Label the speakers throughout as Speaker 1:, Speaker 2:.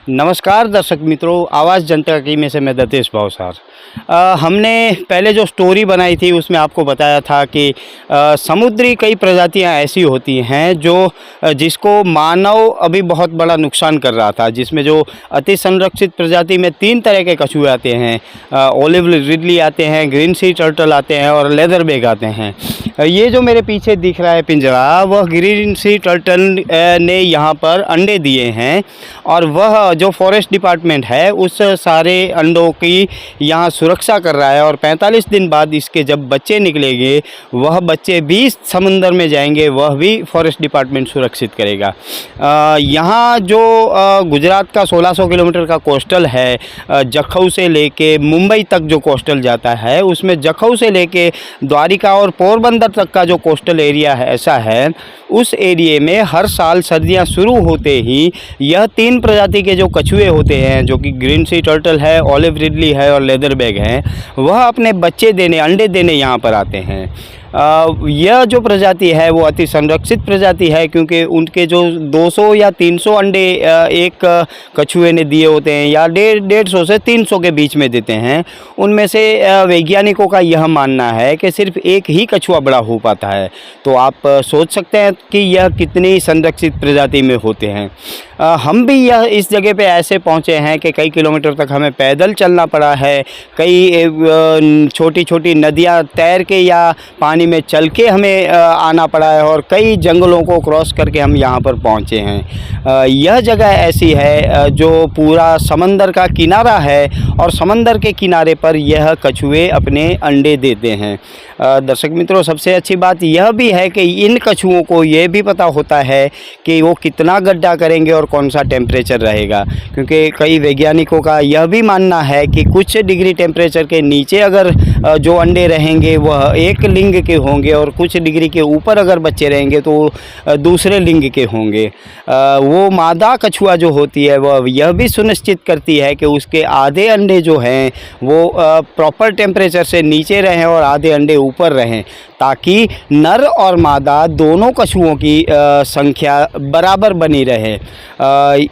Speaker 1: नमस्कार दर्शक मित्रों, आवाज़ जनता की में से मैं दतेश भावसार। हमने पहले जो स्टोरी बनाई थी उसमें आपको बताया था कि समुद्री कई प्रजातियां ऐसी होती हैं जो जिसको मानव अभी बहुत बड़ा नुकसान कर रहा था, जिसमें जो अति संरक्षित प्रजाति में 3 तरह के कछुए आते हैं। ओलिव रिडली आते हैं, ग्रीन सी टर्टल आते हैं और लेदर बेग आते हैं। ये जो मेरे पीछे दिख रहा है पिंजरा, वह ग्रीन सी टर्टल ने यहाँ पर अंडे दिए हैं और वह जो फॉरेस्ट डिपार्टमेंट है उस सारे अंडों की यहाँ सुरक्षा कर रहा है और 45 दिन बाद इसके जब बच्चे निकलेंगे वह बच्चे भी समुंदर में जाएंगे, वह भी फॉरेस्ट डिपार्टमेंट सुरक्षित करेगा। यहाँ जो गुजरात का 1600 किलोमीटर का कोस्टल है, जखौ से लेके मुंबई तक जो कोस्टल जाता है, उसमें जखौ से लेके द्वारिका और पोरबंदर तक का जो कोस्टल एरिया है ऐसा है, उस एरिए में हर साल सर्दियाँ शुरू होते ही यह 3 प्रजाति के जो कछुए होते हैं, जो कि ग्रीन सी टर्टल है, ओलिव रिडली है और लेदर बेग हैं, वह अपने बच्चे देने, अंडे देने यहाँ पर आते हैं। यह जो प्रजाति है वो अति संरक्षित प्रजाति है, क्योंकि उनके जो 200 या 300 अंडे एक कछुए ने दिए होते हैं या 150 से 300 के बीच में देते हैं। उनमें से वैज्ञानिकों का यह मानना है कि सिर्फ एक ही कछुआ बड़ा हो पाता है। तो आप सोच सकते हैं कि यह कितनी संरक्षित प्रजाति में होते हैं। हम भी यह इस जगह पे ऐसे पहुँचे हैं कि कई किलोमीटर तक हमें पैदल चलना पड़ा है, कई छोटी छोटी नदियाँ तैर के या पानी में चल के हमें आना पड़ा है और कई जंगलों को क्रॉस करके हम यहाँ पर पहुँचे हैं। यह जगह ऐसी है जो पूरा समंदर का किनारा है और समंदर के किनारे पर यह कछुए अपने अंडे देते हैं। दर्शक मित्रों, सबसे अच्छी बात यह भी है कि इन कछुओं को यह भी पता होता है कि वो कितना गड्ढा करेंगे और कौन सा टेम्परेचर रहेगा, क्योंकि कई वैज्ञानिकों का यह भी मानना है कि कुछ डिग्री टेम्परेचर के नीचे अगर जो अंडे रहेंगे वह एक लिंग के होंगे और कुछ डिग्री के ऊपर अगर बच्चे रहेंगे तो दूसरे लिंग के होंगे। वो मादा कछुआ जो होती है वह यह भी सुनिश्चित करती है कि उसके आधे अंडे जो हैं वो प्रॉपर टेम्परेचर से नीचे रहें और आधे अंडे ऊपर रहें, ताकि नर और मादा दोनों कछुओं की संख्या बराबर बनी रहे।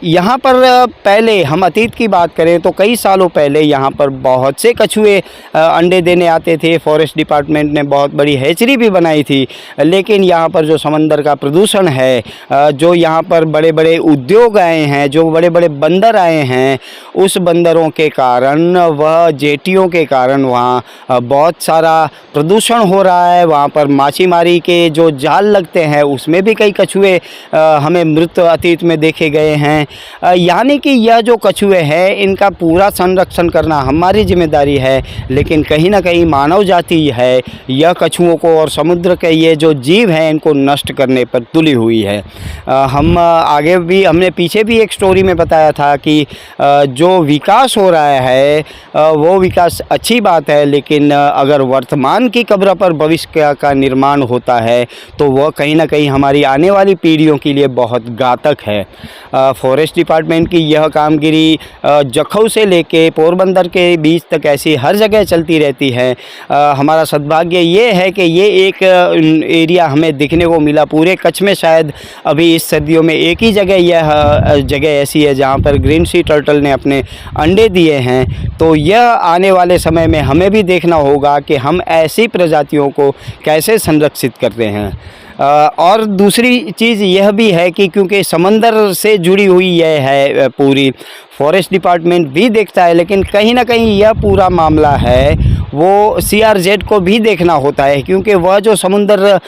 Speaker 1: यहाँ पर पहले हम अतीत की बात करें तो कई सालों पहले यहाँ पर बहुत से कछुए अंडे देने आते थे। फॉरेस्ट डिपार्टमेंट ने बहुत बड़ी हैचरी भी बनाई थी, लेकिन यहाँ पर जो समंदर का प्रदूषण है, जो यहाँ पर बड़े बड़े उद्योग आए हैं, जो बड़े बड़े बंदर आए हैं, उस बंदरों के कारण, वह जेटियों के कारण वहाँ बहुत सारा प्रदूषण हो रहा है। वहाँ पर माछीमारी के जो जाल लगते हैं उसमें भी कई कछुए हमें मृत अतीत में देखे गए हैं। यानी कि यह जो कछुए हैं इनका पूरा संरक्षण करना हमारी जिम्मेदारी है, लेकिन कहीं ना कहीं मानव जाति है यह कछुओं को और समुद्र के ये जो जीव हैं इनको नष्ट करने पर तुली हुई है। हम आगे भी, हमने पीछे भी एक स्टोरी में बताया था कि जो विकास हो रहा है वो विकास अच्छी बात है, लेकिन अगर वर्तमान की कब्र पर भविष्य का निर्माण होता है तो वह कहीं ना कहीं हमारी आने वाली पीढ़ियों के लिए बहुत घातक है। फॉरेस्ट डिपार्टमेंट की यह कामगिरी जखौ से लेके पोरबंदर के बीच तक ऐसी हर जगह चलती रहती है। हमारा सद्भाग्य ये है कि ये एक एरिया हमें दिखने को मिला। पूरे कच्छ में शायद अभी इस सर्दियों में एक ही जगह यह जगह ऐसी है जहाँ पर ग्रीन सी टर्टल ने अपने अंडे दिए हैं। तो यह आने वाले समय में हमें भी देखना होगा कि हम ऐसी प्रजातियों को कैसे संरक्षित करते हैं। और दूसरी चीज़ यह भी है कि क्योंकि समंदर से जुड़ी हुई यह है पूरी, फॉरेस्ट डिपार्टमेंट भी देखता है, लेकिन कहीं ना कहीं यह पूरा मामला है वो CRZ को भी देखना होता है, क्योंकि वह जो समुद्र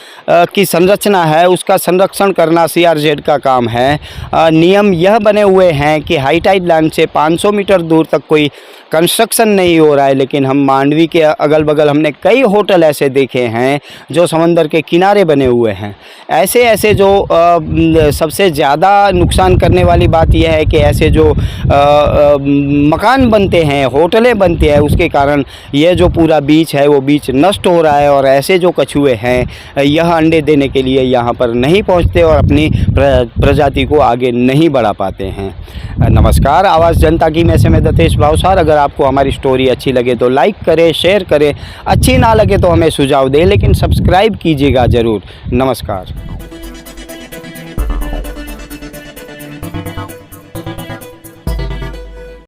Speaker 1: की संरचना है उसका संरक्षण करना CRZ का काम है। नियम यह बने हुए हैं कि हाई टाइड लैंड से 500 मीटर दूर तक कोई कंस्ट्रक्शन नहीं हो रहा है, लेकिन हम मांडवी के अगल बगल हमने कई होटल ऐसे देखे हैं जो समंदर के किनारे बने हुए हैं। ऐसे जो सबसे ज़्यादा नुकसान करने वाली बात यह है कि ऐसे जो मकान बनते हैं, होटलें बनती हैं, उसके कारण यह जो पूरा बीच है वो बीच नष्ट हो रहा है और ऐसे जो कछुए हैं यह अंडे देने के लिए यहाँ पर नहीं पहुँचते और अपनी प्रजाति को आगे नहीं बढ़ा पाते हैं। नमस्कार, आवाज़ जनता की में से मैं दतेश भावसार। अगर आपको हमारी स्टोरी अच्छी लगे तो लाइक करें, शेयर करें, अच्छी ना लगे तो हमें सुझाव दें, लेकिन सब्सक्राइब कीजिएगा ज़रूर। नमस्कार।